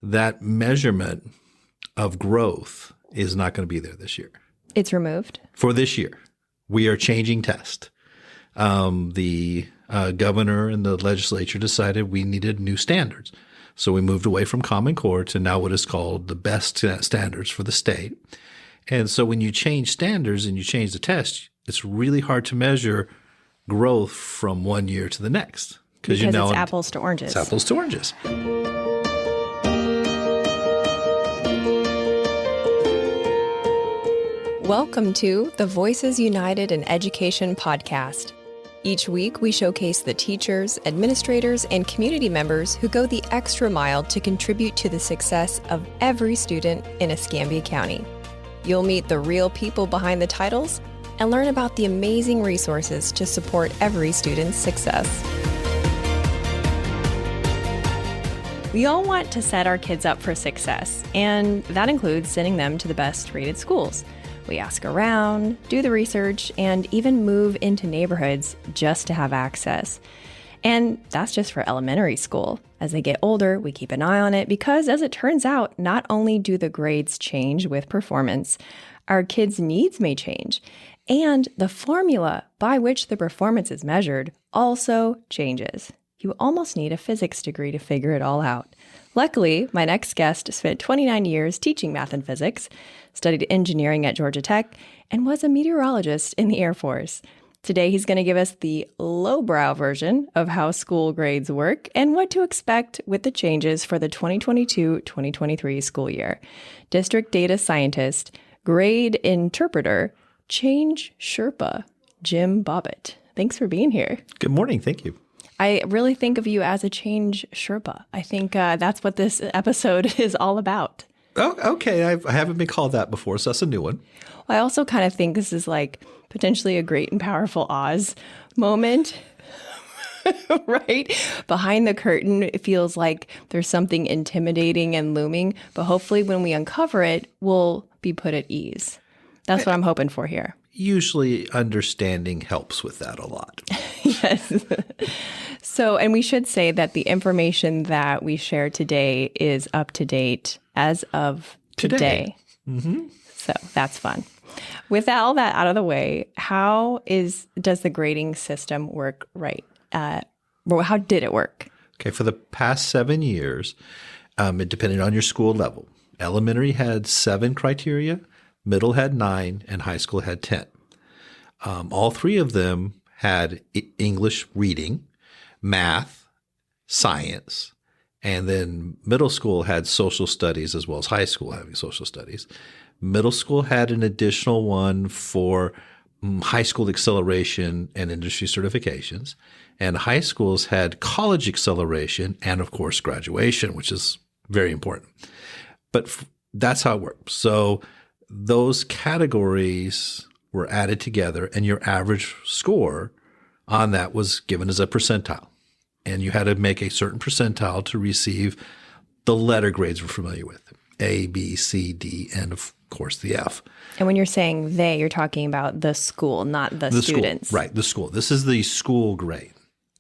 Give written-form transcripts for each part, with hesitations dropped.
that measurement of growth is not going to be there this year. It's removed? For this year. We are changing test. The governor and the legislature decided we needed new standards. So we moved away from Common Core to now what is called the best standards for the state. And so when you change standards and you change the test, it's really hard to measure growth from one year to the next. Because it's apples to oranges. It's apples to oranges. Welcome to the Voices United in Education podcast. Each week, we showcase the teachers, administrators, and community members who go the extra mile to contribute to the success of every student in Escambia County. You'll meet the real people behind the titles and learn about the amazing resources to support every student's success. We all want to set our kids up for success, and that includes sending them to the best rated schools. We ask around, do the research, and even move into neighborhoods just to have access. And that's just for elementary school. As they get older, we keep an eye on it because, as it turns out, not only do the grades change with performance, our kids' needs may change. And the formula by which the performance is measured also changes. You almost need a physics degree to figure it all out. Luckily, my next guest spent 29 years teaching math and physics, studied engineering at Georgia Tech, and was a meteorologist in the Air Force. Today, he's going to give us the lowbrow version of how school grades work and what to expect with the changes for the 2022-2023 school year. District data scientist, grade interpreter, change Sherpa, Jim Bobbitt. Thanks for being here. Good morning. Thank you. I really think of you as a change Sherpa. I think that's what this episode is all about. Oh, okay. I haven't been called that before, so that's a new one. Well, I also kind of think this is like potentially a Great and Powerful Oz moment, right? Behind the curtain, it feels like there's something intimidating and looming, but hopefully when we uncover it, we'll be put at ease. That's what I'm hoping for here. Usually understanding helps with that a lot. Yes. So, and we should say that the information that we share today is up to date as of today. Mm-hmm. So that's fun. With all that out of the way, does the grading system work right? How did it work? Okay, for the past 7 years, it depended on your school level. Elementary had 7 criteria, middle had 9, and high school had 10. All 3 of them had English reading, math, science, and then middle school had social studies as well as high school having social studies. Middle school had an additional one for high school acceleration and industry certifications, and high schools had college acceleration and, of course, graduation, which is very important. But that's how it works. So those categories were added together, and your average score on that was given as a percentile. And you had to make a certain percentile to receive the letter grades we're familiar with, A, B, C, D, and of course the F. And when you're saying they, you're talking about the school, not the students. School, right, the school. This is the school grade.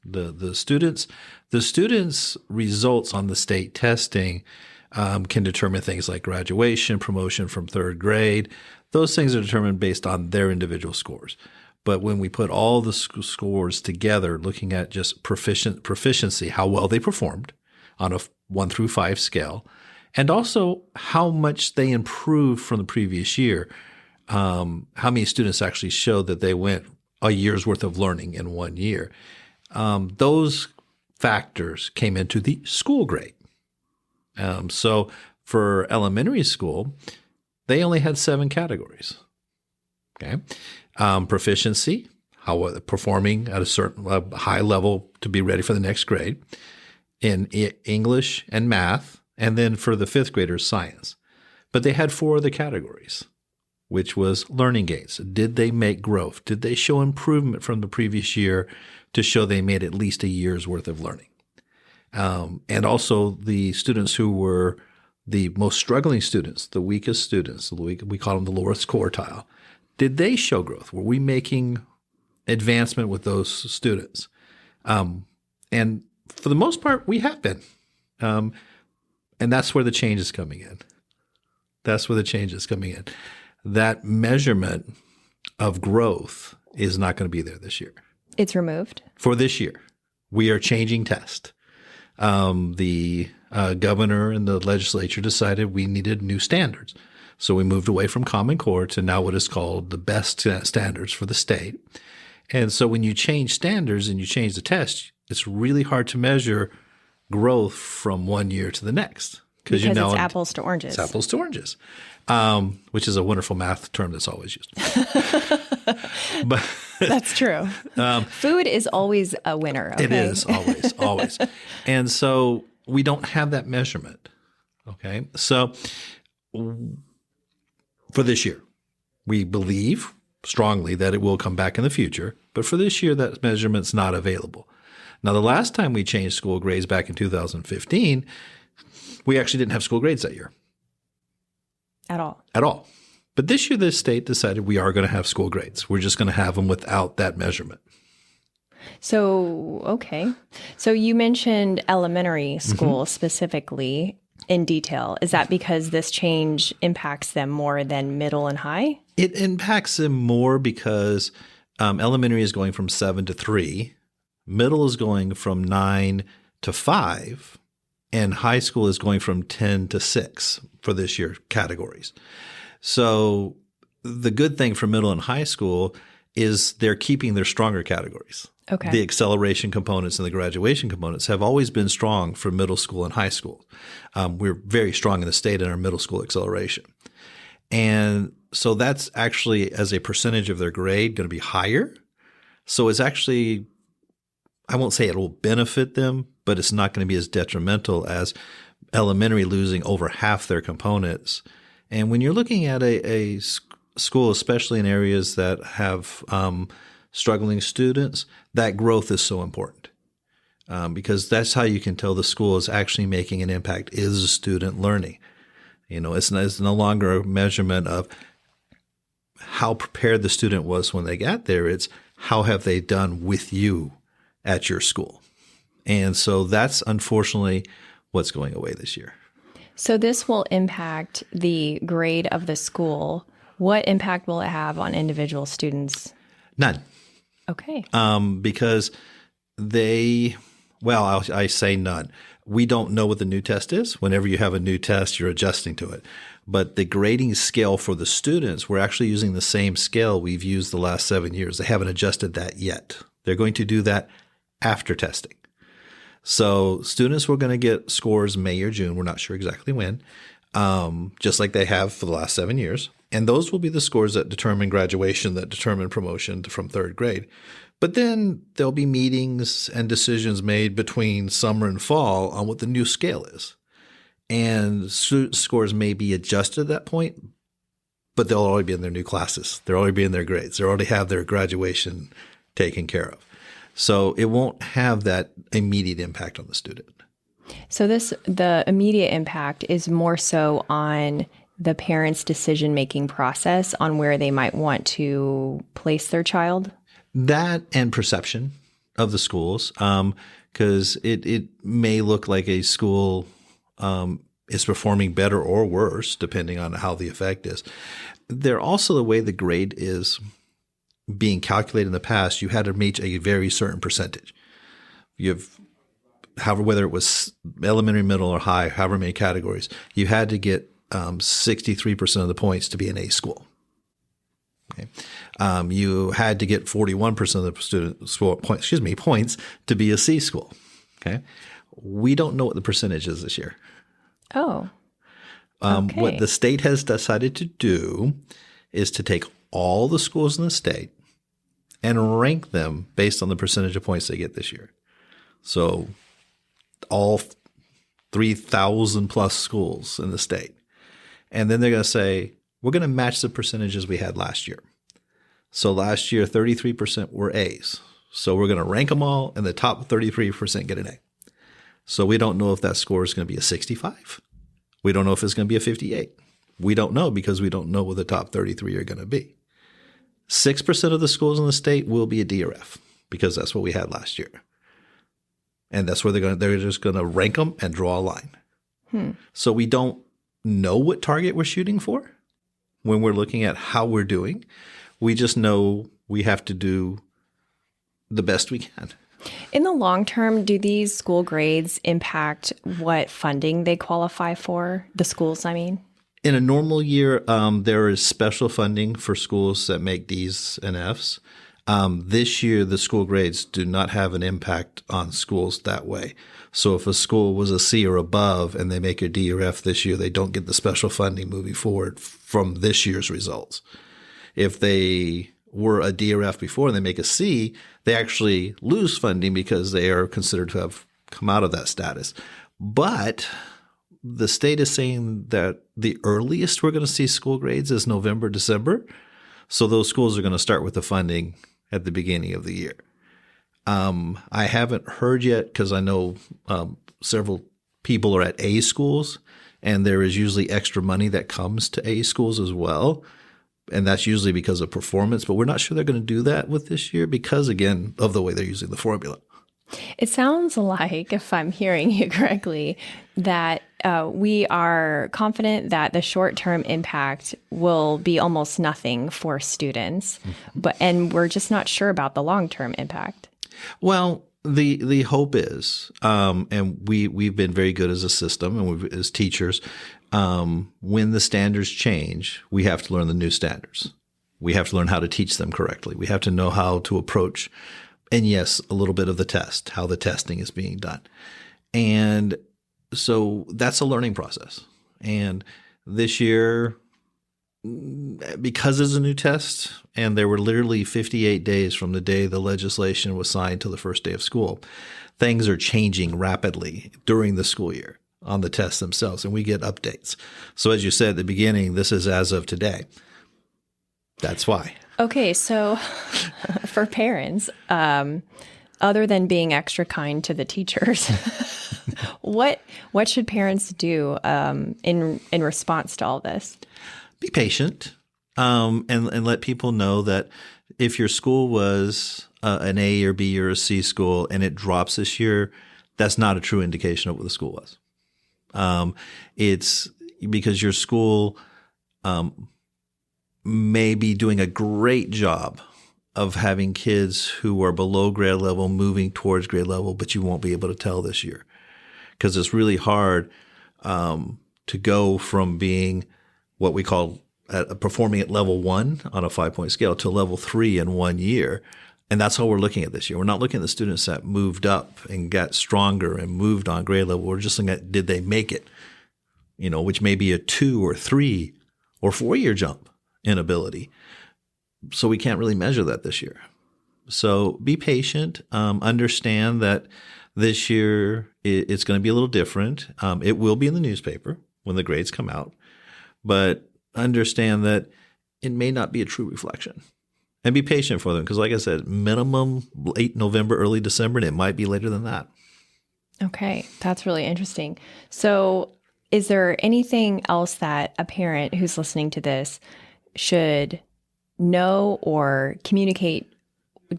The students' results on the state testing can determine things like graduation, promotion from 3rd grade. Those things are determined based on their individual scores. But when we put all the scores together, looking at just proficiency, how well they performed on a 1 through 5 scale, and also how much they improved from the previous year, how many students actually showed that they went a year's worth of learning in 1 year, those factors came into the school grade. So for elementary school, they only had 7 categories. Okay. Proficiency, how performing at a certain high level to be ready for the next grade, in English and math, and then for the 5th graders, science. But they had 4 other categories, which was learning gains. Did they make growth? Did they show improvement from the previous year to show they made at least a year's worth of learning? And also the students who were the most struggling students, the weakest students, we call them the lowest quartile. Did they show growth? Were we making advancement with those students? And for the most part, we have been. And that's where the change is coming in. That's where the change is coming in. That measurement of growth is not going to be there this year. It's removed? For this year. We are changing test. The governor and the legislature decided we needed new standards. So we moved away from Common Core to now what is called the best standards for the state. And so when you change standards and you change the test, it's really hard to measure growth from one year to the next. Because it's apples to oranges. It's apples to oranges, which is a wonderful math term that's always used. But that's true. Food is always a winner. Okay? It is always, always. And so we don't have that measurement. Okay. So for this year, we believe strongly that it will come back in the future. But for this year, that measurement's not available. Now, the last time we changed school grades back in 2015, we actually didn't have school grades that year. At all. At all. But this year, the state decided we are going to have school grades. We're just going to have them without that measurement. So, okay. So you mentioned elementary school specifically in detail. Is that because this change impacts them more than middle and high? It impacts them more because elementary is going from 7 to 3. Middle is going from 9 to 5. And high school is going from 10 to 6 for this year categories. So the good thing for middle and high school is they're keeping their stronger categories. Okay. The acceleration components and the graduation components have always been strong for middle school and high school. We're very strong in the state in our middle school acceleration. And so that's actually, as a percentage of their grade, going to be higher. So it's actually, I won't say it will benefit them, but it's not going to be as detrimental as elementary losing over half their components. And when you're looking at a school, especially in areas that have struggling students, that growth is so important because that's how you can tell the school is actually making an impact, is the student learning. You know, it's no longer a measurement of how prepared the student was when they got there. It's how have they done with you at your school. And so that's unfortunately what's going away this year. So this will impact the grade of the school. What impact will it have on individual students? None. Okay. Because I say none. We don't know what the new test is. Whenever you have a new test, you're adjusting to it. But the grading scale for the students, we're actually using the same scale we've used the last 7 years. They haven't adjusted that yet. They're going to do that after testing. So students were going to get scores May or June. We're not sure exactly when, just like they have for the last 7 years. And those will be the scores that determine graduation, that determine promotion from third grade. But then there'll be meetings and decisions made between summer and fall on what the new scale is. And student scores may be adjusted at that point, but they'll already be in their new classes. They'll already be in their grades. They already have their graduation taken care of. So it won't have that immediate impact on the student. So the immediate impact is more so on the parents' decision-making process on where they might want to place their child? That and perception of the schools, because it may look like a school is performing better or worse, depending on how the effect is. They're also the way the grade is being calculated in the past, you had to reach a very certain percentage. However, whether it was elementary, middle, or high, however many categories, you had to get 63% of the points to be an A school. Okay. You had to get 41% of the student points to be a C school. Okay. We don't know what the percentage is this year. Oh. Okay. What the state has decided to do is to take all the schools in the state and rank them based on the percentage of points they get this year. So all 3,000 plus schools in the state. And then they're going to say, we're going to match the percentages we had last year. So last year, 33% were A's. So we're going to rank them all, and the top 33% get an A. So we don't know if that score is going to be a 65. We don't know if it's going to be a 58. We don't know because we don't know what the top 33 are going to be. 6% of the schools in the state will be a D or F because that's what we had last year. And that's where they're just going to rank them and draw a line. So we don't know what target we're shooting for when we're looking at how we're doing. We just know we have to do the best we can. In the long term, do these school grades impact what funding they qualify for? The schools, I mean? In a normal year, there is special funding for schools that make Ds and Fs. This year, the school grades do not have an impact on schools that way. So if a school was a C or above and they make a D or F this year, they don't get the special funding moving forward from this year's results. If they were a D or F before and they make a C, they actually lose funding because they are considered to have come out of that status. But the state is saying that the earliest we're going to see school grades is November, December. So those schools are going to start with the funding at the beginning of the year. I haven't heard yet because I know several people are at A schools, and there is usually extra money that comes to A schools as well. And that's usually because of performance, but we're not sure they're going to do that with this year because, again, of the way they're using the formula. It sounds like, if I'm hearing you correctly, that we are confident that the short-term impact will be almost nothing for students, and we're just not sure about the long-term impact. Well, the hope is, and we've been very good as a system and as teachers, when the standards change, we have to learn the new standards. We have to learn how to teach them correctly. We have to know how to approach, and yes, a little bit of the test, how the testing is being done. And so that's a learning process. And this year, because it's a new test, and there were literally 58 days from the day the legislation was signed to the first day of school, things are changing rapidly during the school year on the tests themselves, and we get updates. So as you said at the beginning, this is as of today. That's why. Okay, so for parents, other than being extra kind to the teachers, what should parents do in response to all this? Be patient, and let people know that if your school was an A or B or a C school and it drops this year, that's not a true indication of what the school was. It's because your school may be doing a great job of having kids who are below grade level moving towards grade level, but you won't be able to tell this year because it's really hard to go from being what we call performing at level 1 on a 5-point scale to level 3 in 1 year. And that's how we're looking at this year. We're not looking at the students that moved up and got stronger and moved on grade level. We're just looking at, did they make it, which may be a 2 or 3 or 4-year jump in ability. So we can't really measure that this year. So be patient. Understand that this year it's going to be a little different. It will be in the newspaper when the grades come out, but understand that it may not be a true reflection. And be patient for them because, like I said, minimum late November, early December, and it might be later than that. Okay, that's really interesting. So is there anything else that a parent who's listening to this should know or communicate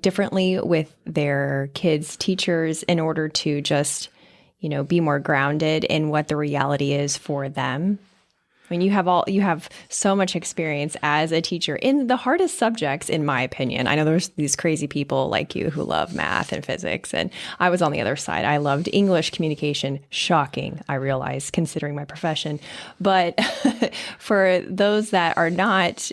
differently with their kids' teachers in order to just, be more grounded in what the reality is for them? I mean, you have so much experience as a teacher in the hardest subjects, in my opinion. I know there's these crazy people like you who love math and physics, and I was on the other side. I loved English communication. Shocking, I realize, considering my profession. But for those that are not,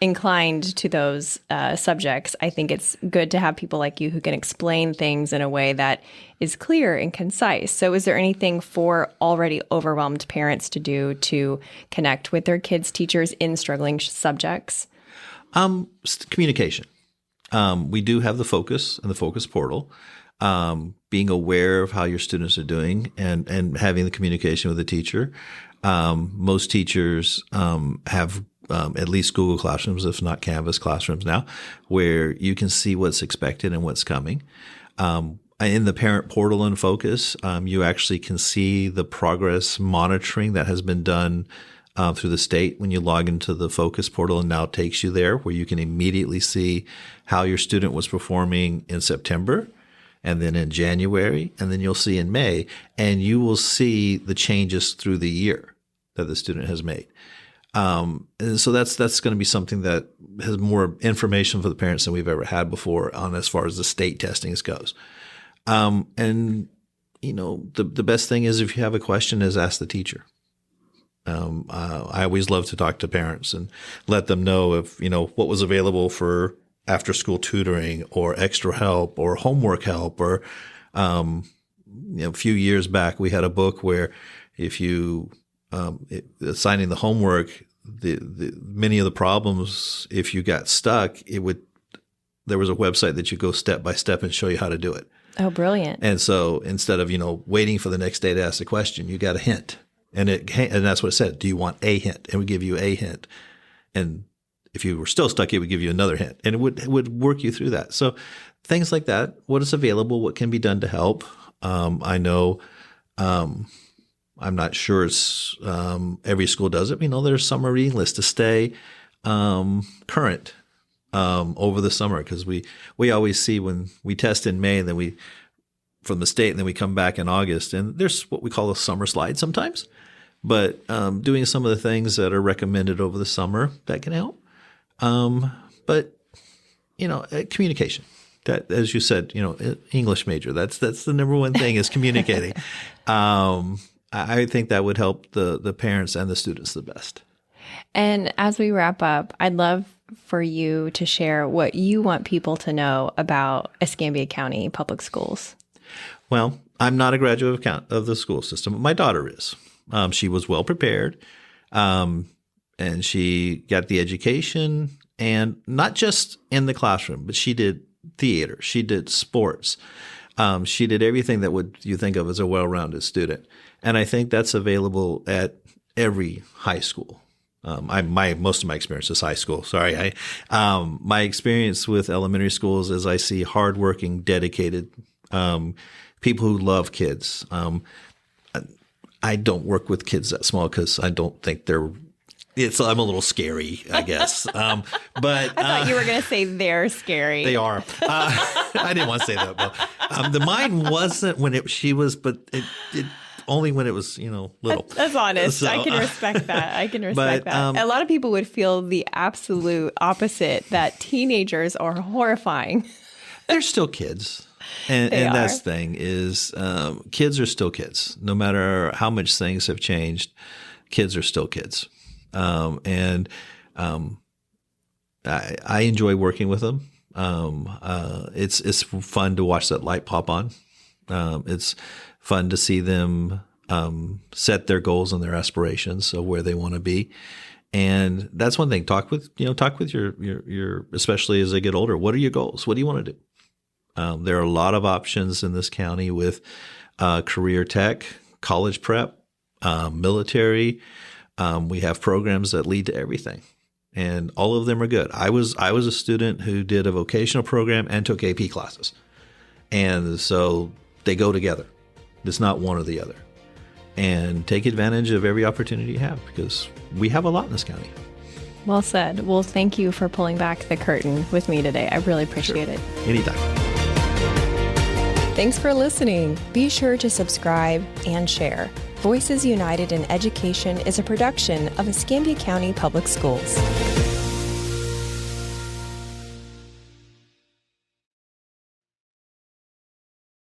inclined to those subjects, I think it's good to have people like you who can explain things in a way that is clear and concise. So is there anything for already overwhelmed parents to do to connect with their kids' teachers in struggling subjects? Communication. We do have the Focus and the Focus portal. Being aware of how your students are doing and having the communication with the teacher. Most teachers have at least Google Classrooms, if not Canvas classrooms now, where you can see what's expected and what's coming. In the parent portal and Focus, you actually can see the progress monitoring that has been done through the state when you log into the Focus portal, and now it takes you there where you can immediately see how your student was performing in September and then in January, and then you'll see in May, and you will see the changes through the year that the student has made. And so that's going to be something that has more information for the parents than we've ever had before on as far as the state testing goes. And the best thing is if you have a question is ask the teacher. I always love to talk to parents and let them know if, what was available for after school tutoring or extra help or homework help or, a few years back, we had a book where if you, assigning the homework, the many of the problems, if you got stuck, there was a website that you go step by step and show you how to do it. Oh, brilliant. And so instead of, waiting for the next day to ask the question, you got a hint. And that's what it said. Do you want a hint? And we give you a hint. And if you were still stuck, it would give you another hint. And it would work you through that. So things like that, what is available, what can be done to help. I know I'm not sure it's every school does it. There's summer reading lists to stay current over the summer because we always see when we test in May and then from the state and then we come back in August and there's what we call a summer slide sometimes. But doing some of the things that are recommended over the summer that can help. But communication. That, as you said, English major. That's the number one thing is communicating. I think that would help the parents and the students the best. And as we wrap up, I'd love for you to share what you want people to know about Escambia County Public Schools. Well, I'm not a graduate of the school system, but my daughter is. She was well prepared, and she got the education, and not just in the classroom, but she did theater, she did sports, she did everything that you think of as a well-rounded student, and I think that's available at every high school. Most of my experience is high school. Sorry, my experience with elementary schools is I see hardworking, dedicated people who love kids. I don't work with kids that small because I don't think I'm a little scary, I guess. But I thought you were going to say they're scary. They are. I didn't want to say that. But the mine wasn't when she was, but it only when it was, little. That's honest. So, I can respect that. A lot of people would feel the absolute opposite, that teenagers are horrifying. They're still kids. And that's the thing is kids are still kids. No matter how much things have changed, kids are still kids. And I enjoy working with them. It's fun to watch that light pop on. It's fun to see them set their goals and their aspirations of where they want to be. And that's one thing. Talk with your especially as they get older. What are your goals? What do you want to do? There are a lot of options in this county with career tech, college prep, military. We have programs that lead to everything, and all of them are good. I was a student who did a vocational program and took AP classes, and so they go together. It's not one or the other. And take advantage of every opportunity you have because we have a lot in this county. Well said. Well, thank you for pulling back the curtain with me today. I really appreciate it. Anytime. Thanks for listening. Be sure to subscribe and share. Voices United in Education is a production of Escambia County Public Schools.